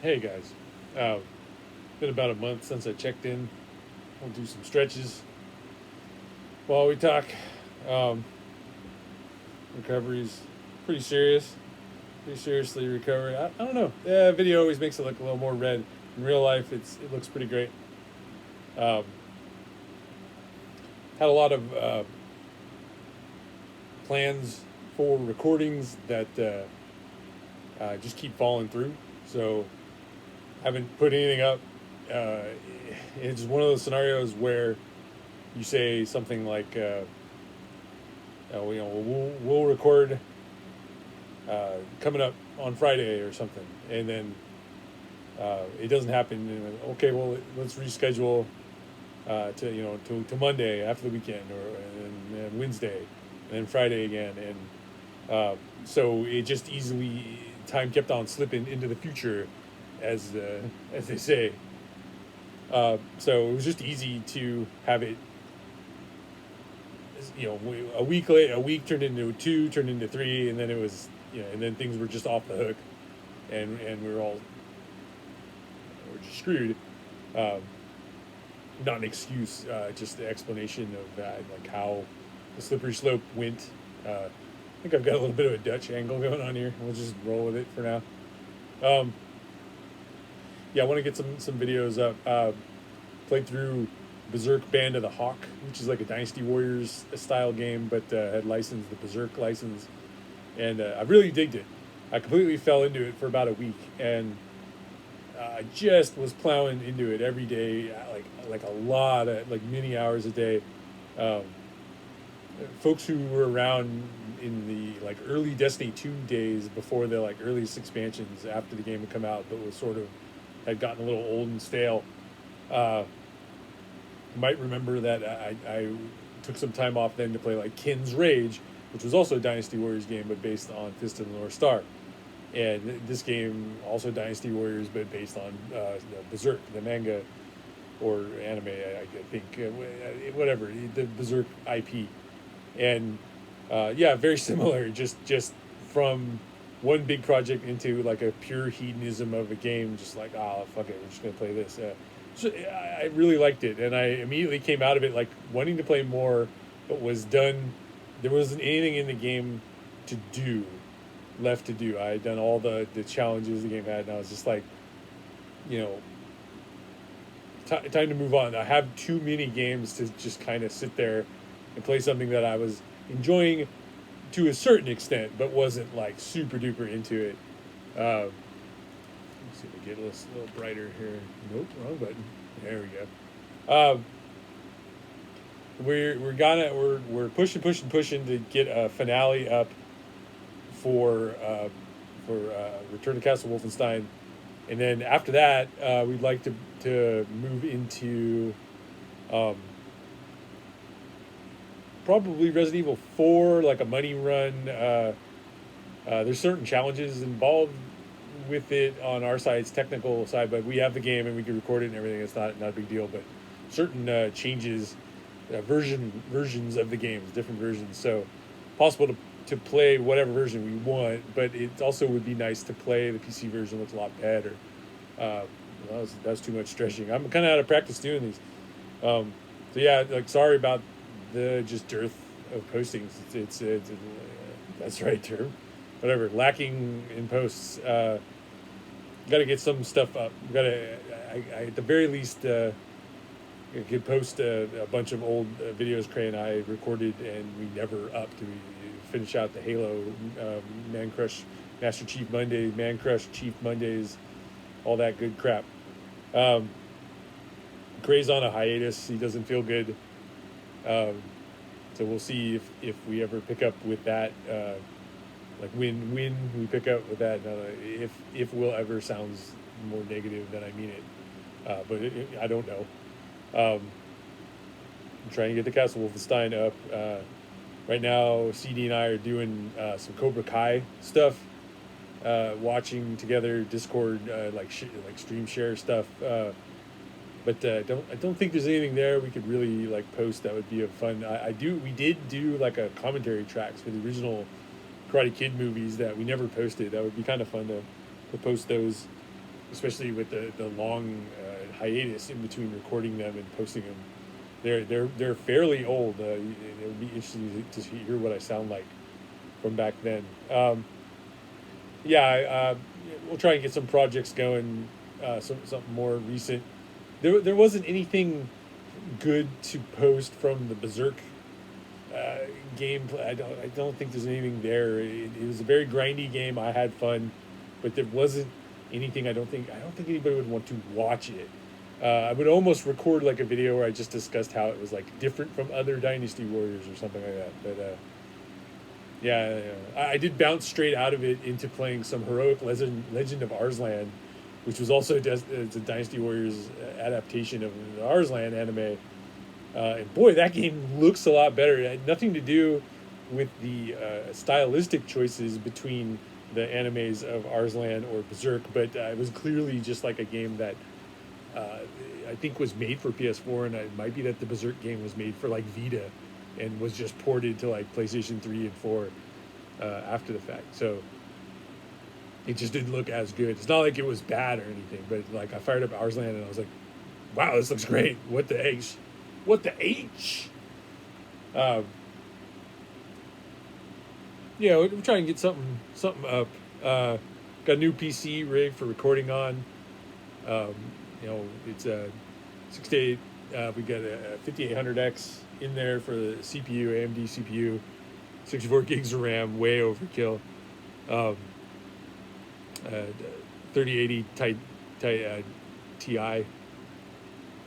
Hey guys, uh, been about a month since I checked in. We'll do some stretches while we talk. Um, Recovery's pretty serious, pretty seriously recovering. I don't know. Yeah, video always makes it look a little more red. In real life, it looks pretty great. Um, had a lot of plans for recordings that just keep falling through. So haven't put anything up. It's one of those scenarios where you say something like, we'll record coming up on Friday or something, and then it doesn't happen. And, okay, well, let's reschedule to Monday after the weekend, or and Wednesday, and then Friday again, and so it just easily time kept on slipping into the future, as they say. So it was just easy to have it. A week late, a week turned into two, turned into three, and then it was, and then things were just off the hook, and we were just screwed. Not an excuse, just the explanation of like how the slippery slope went. I think I've got a little bit of a Dutch angle going on here. We'll just roll with it for now. Yeah, I want to get some videos up. Played through Berserk Band of the Hawk, which is like a Dynasty Warriors style game, but had licensed the Berserk license, and I really digged it. I completely fell into it for about a week, and I just was plowing into it every day, like a lot of like many hours a day. Um, Folks who were around in the like early Destiny 2 days before the like earliest expansions after the game had come out, but was sort of had gotten a little old and stale. Uh, might remember that I took some time off then to play like Kin's Rage, which was also a Dynasty Warriors game, but based on Fist of the North Star. And this game, also Dynasty Warriors, but based on Berserk, the manga or anime, I think, whatever, the Berserk IP. And yeah, very similar, just from one big project into like a pure hedonism of a game, just like, fuck it, we're just going to play this. So I really liked it, and I immediately came out of it like wanting to play more, but was done. There wasn't anything in the game left to do. I had done all the challenges the game had, and I was just like, time to move on. I have too many games to just kind of sit there and play something that I was enjoying to a certain extent, but wasn't like super duper into it. Let's see if we get a little brighter here. Nope, wrong button. There we go. We're pushing to get a finale up for Return to Castle Wolfenstein, and then after that, we'd like to move into probably Resident Evil 4, like a money run. There's certain challenges involved with it on our side's technical side, but we have the game and we can record it and everything. It's not a big deal, but certain changes, versions of the games, different versions. So possible to play whatever version we want, but it also would be nice to play the PC version. Looks a lot better. That's too much stretching. I'm kind of out of practice doing these. So yeah, like sorry about the just dearth of postings. It's that's the right term. Whatever, lacking in posts. Got to get some stuff up. I at the very least, I could post a bunch of old videos Cray and I recorded and we never upped. We finish out the Halo, Man Crush, Master Chief Mondays, Man Crush Chief Mondays, all that good crap. Cray's on a hiatus. He doesn't feel good. So we'll see if we ever pick up with that. Like when we pick up with that, if we'll ever sounds more negative than I mean it, but I don't know. I'm trying to get the Castle Wolfenstein up. Right now, CD and I are doing some Cobra Kai stuff, watching together, Discord, like stream share stuff. But I don't think there's anything there we could really like post that would be a fun. We did do like a commentary tracks for the original Karate Kid movies that we never posted. That would be kind of fun to post those. especially with the long hiatus in between recording them and posting them. They're fairly old. It would be interesting to hear what I sound like from back then. Yeah, we'll try and get some projects going, something more recent. There wasn't anything good to post from the Berserk game. I don't think there's anything there. It was a very grindy game. I had fun, but there wasn't anything. I don't think anybody would want to watch it. I would almost record like a video where I just discussed how it was like different from other Dynasty Warriors or something like that. But yeah, I did bounce straight out of it into playing some Heroic Legend of Arslan, which was also it's a Dynasty Warriors adaptation of the Arslan anime. And boy, that game looks a lot better. It had nothing to do with the stylistic choices between the animes of Arslan or Berserk, but it was clearly just like a game that I think was made for PS4, and it might be that the Berserk game was made for like Vita and was just ported to like PlayStation 3 and 4 after the fact. So it just didn't look as good. It's not like it was bad or anything, but like I fired up Arslan and I was like, wow, this looks great. What the H? What the H? Yeah, we're trying to get something up. Got a new PC rig for recording on. It's a 6 to 8. We got a 5800X in there for the CPU, AMD CPU, 64 gigs of RAM, way overkill. 3080 Ti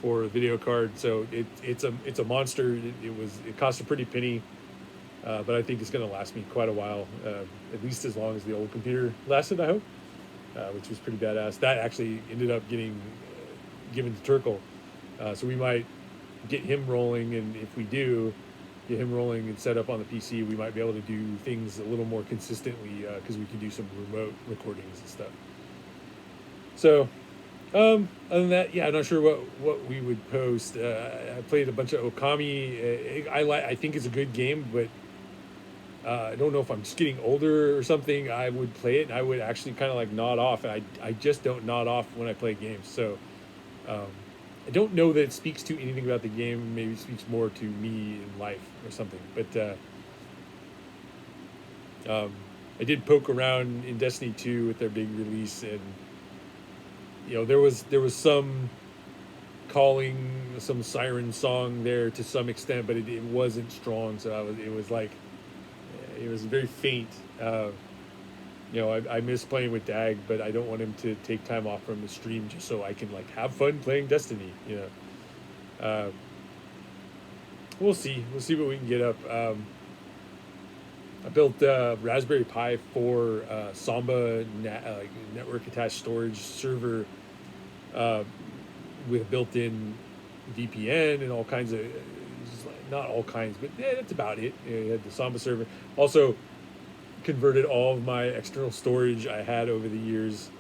for a video card, so it's a monster. It cost a pretty penny, but I think it's going to last me quite a while, at least as long as the old computer lasted, I hope, which was pretty badass. That actually ended up getting given to Turkle, so we might get him rolling, and if we do get him rolling and set up on the PC, we might be able to do things a little more consistently, because we can do some remote recordings and stuff. So other than that, yeah, I'm not sure what we would post. I played a bunch of Okami. I think it's a good game, but I don't know if I'm just getting older or something. I would play it and I would actually kind of like nod off. And I just don't nod off when I play games. So I don't know that it speaks to anything about the game. Maybe it speaks more to me in life or something. But I did poke around in Destiny 2 with their big release, and there was some calling, some siren song there to some extent, but it wasn't strong. So it was very faint. I miss playing with Dag, but I don't want him to take time off from the stream just so I can like have fun playing Destiny. We'll see what we can get up. I built Raspberry Pi 4 Samba network attached storage server with built-in VPN and all kinds of, not all kinds, but that's about it. It had the Samba server. Also converted all of my external storage I had over the years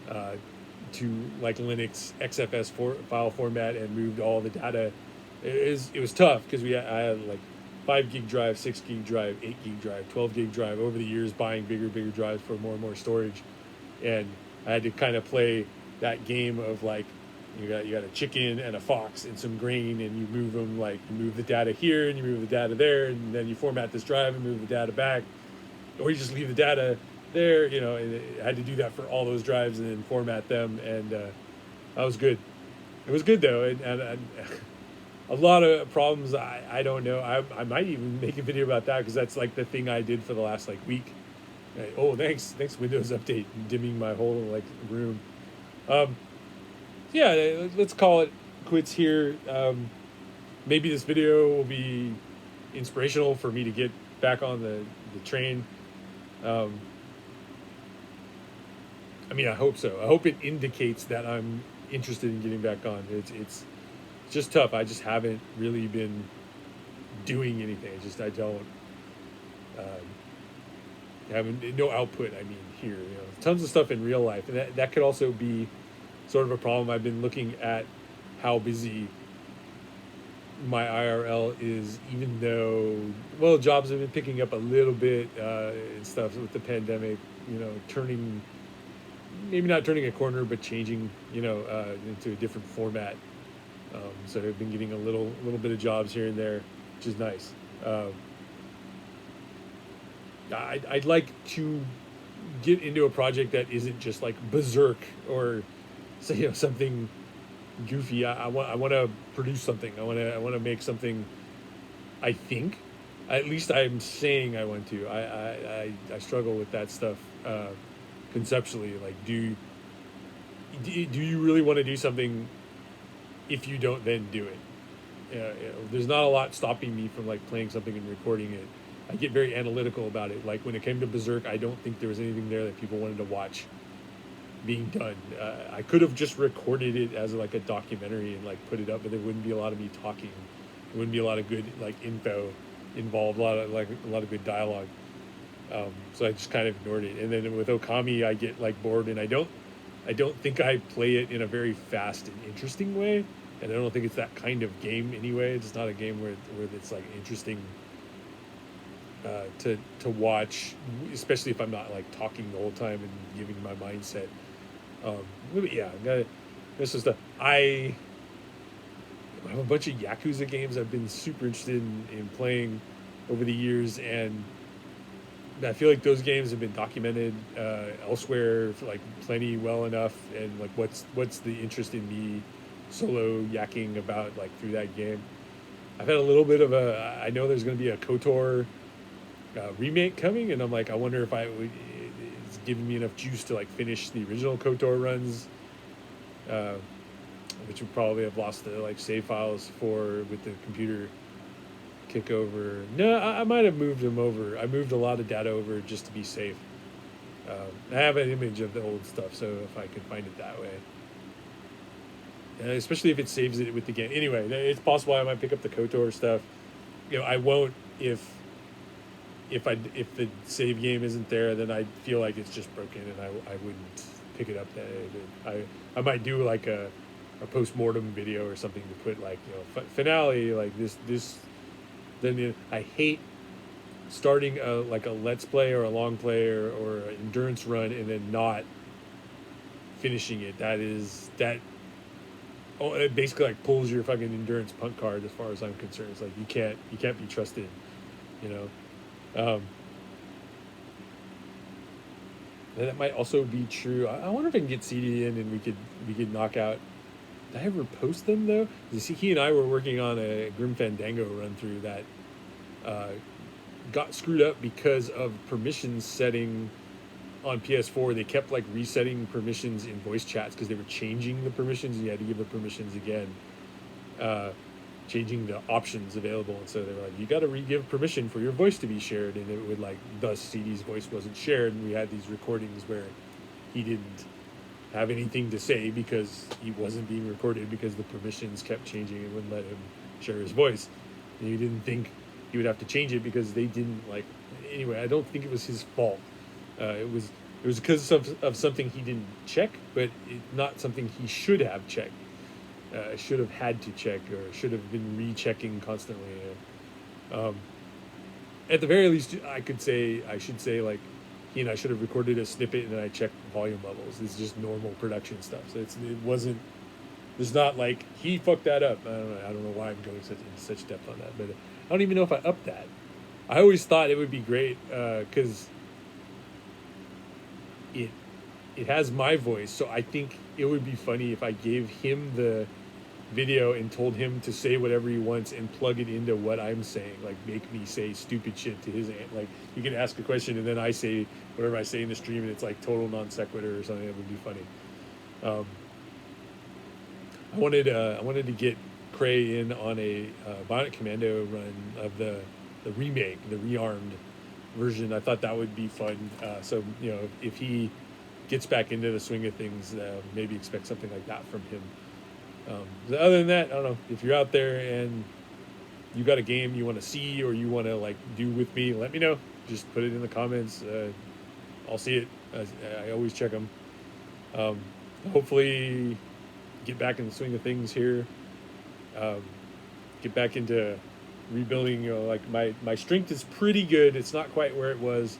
to like Linux XFS file format and moved all the data. It was tough because I had like 5 gig drive, 6 gig drive, 8 gig drive, 12 gig drive over the years, buying bigger drives for more and more storage. And I had to kind of play that game of like, you got a chicken and a fox and some grain, and you move them, like you move the data here and you move the data there, and then you format this drive and move the data back, or you just leave the data there, and I had to do that for all those drives and then format them. And that was good. It was good though. And a lot of problems, I don't know. I might even make a video about that, because that's like the thing I did for the last like week. Oh, thanks Windows Update, dimming my whole like room. Yeah, let's call it quits here. Maybe this video will be inspirational for me to get back on the train. I hope so. I hope it indicates that I'm interested in getting back on. It's just tough. I just haven't really been doing anything. I don't have no output. Here, tons of stuff in real life, and that could also be sort of a problem. I've been looking at how busy my IRL is, even though jobs have been picking up a little bit and stuff with the pandemic, turning maybe not turning a corner, but changing, into a different format. So I've been getting a little bit of jobs here and there, which is nice. I'd like to get into a project that isn't just like Berserk or say something goofy. I want to produce something. I want to make something. I think, at least I'm saying I want to. I struggle with that stuff conceptually. Like, do you really want to do something if you don't then do it? There's not a lot stopping me from like playing something and recording it. I get very analytical about it. Like when it came to Berserk, I don't think there was anything there that people wanted to watch being done. I could have just recorded it as like a documentary and like put it up, but there wouldn't be a lot of me talking. There wouldn't be a lot of good like info involved. A lot of good dialogue. So I just kind of ignored it. And then with Okami, I get like bored, and I don't think I play it in a very fast and interesting way. And I don't think it's that kind of game anyway. It's not a game where it's like interesting to watch, especially if I'm not like talking the whole time and giving my mindset. But yeah, this is the I have a bunch of Yakuza games I've been super interested in playing over the years, and I feel like those games have been documented elsewhere for like plenty well enough. And like, what's the interest in me solo yakking about like through that game? I've had a little bit of I know there's going to be a KOTOR remake coming, and I'm like, I wonder if it's giving me enough juice to like finish the original KOTOR runs, which would probably have lost the like save files for with the computer kick over. No, I might have moved them over. I moved a lot of data over just to be safe. I have an image of the old stuff, so if I could find it that way. Especially if it saves it with the game. Anyway, it's possible I might pick up the KOTOR stuff. I won't if the save game isn't there, then I feel like it's just broken, and I wouldn't pick it up. I might do like a post-mortem video or something to put like finale like this. Then I hate starting like a let's play or a long play or an endurance run and then not finishing it. It basically like pulls your fucking endurance punk card as far as I'm concerned. It's like you can't be trusted, And that might also be true. I wonder if I can get CD in and we could knock out. Did I ever post them though? You see, he and I were working on a Grim Fandango run through that got screwed up because of permissions setting on PS4. They kept like resetting permissions in voice chats because they were changing the permissions, and you had to give the permissions again, changing the options available. And so they were like, you got to re-give permission for your voice to be shared, and it would like thus CD's voice wasn't shared, and we had these recordings where he didn't have anything to say because he wasn't being recorded because the permissions kept changing and wouldn't let him share his voice. And he didn't think he would have to change it because they didn't like. Anyway, I don't think it was his fault. It was because of something he didn't check, but not something he should have checked. Should have had to check, or should have been rechecking constantly. At the very least, I should say like, he and I should have recorded a snippet and then I checked volume levels. It's just normal production stuff. So it wasn't. There's not like he fucked that up. I don't know why I'm going into such depth on that, but I don't even know if I upped that. I always thought it would be great because it has my voice, so I think it would be funny if I gave him the video and told him to say whatever he wants and plug it into what I'm saying, like make me say stupid shit to his like you can ask a question and then I say whatever I say in the stream and it's like total non sequitur or something. That would be funny. I wanted to get Cray in on a Bionic Commando run of the remake, the rearmed version. I thought that would be fun. So if he gets back into the swing of things, maybe expect something like that from him. Other than that, I don't know. If you're out there and you got a game you want to see or you want to like do with me, let me know. Just put it in the comments. I'll see it. I always check them. Hopefully get back in the swing of things here. Get back into rebuilding. Like my strength is pretty good. It's not quite where it was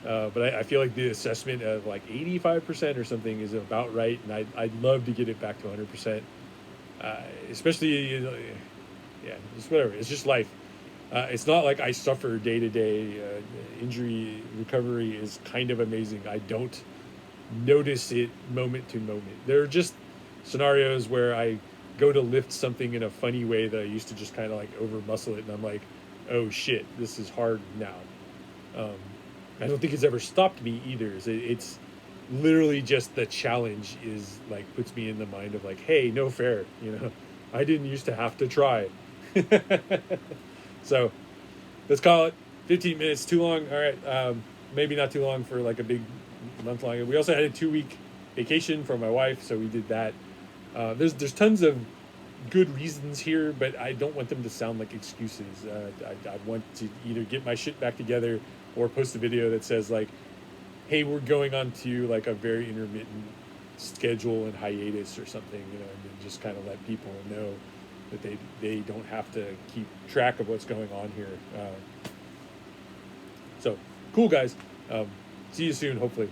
But I feel like the assessment of like 85% or something is about right, and I'd love to get it back to 100%. Especially, you know, yeah, just whatever. It's just life. It's not like I suffer day to day. Injury recovery is kind of amazing. I don't notice it moment to moment. There are just scenarios where I go to lift something in a funny way that I used to just kind of like over muscle it, and I'm like, oh shit, this is hard now. Um, I don't think it's ever stopped me either. It's literally just the challenge is like puts me in the mind of like, hey, no fair, you know, I didn't used to have to try. So let's call it 15 minutes. Too long. All right. Maybe not too long for like a big month long. We also had a 2 week vacation for my wife, so we did that. There's tons of good reasons here, but I don't want them to sound like excuses. I want to either get my shit back together or post a video that says like, hey, we're going on to like a very intermittent schedule and hiatus or something, you know, and then just kind of let people know that they don't have to keep track of what's going on here. So cool, guys. See you soon, hopefully.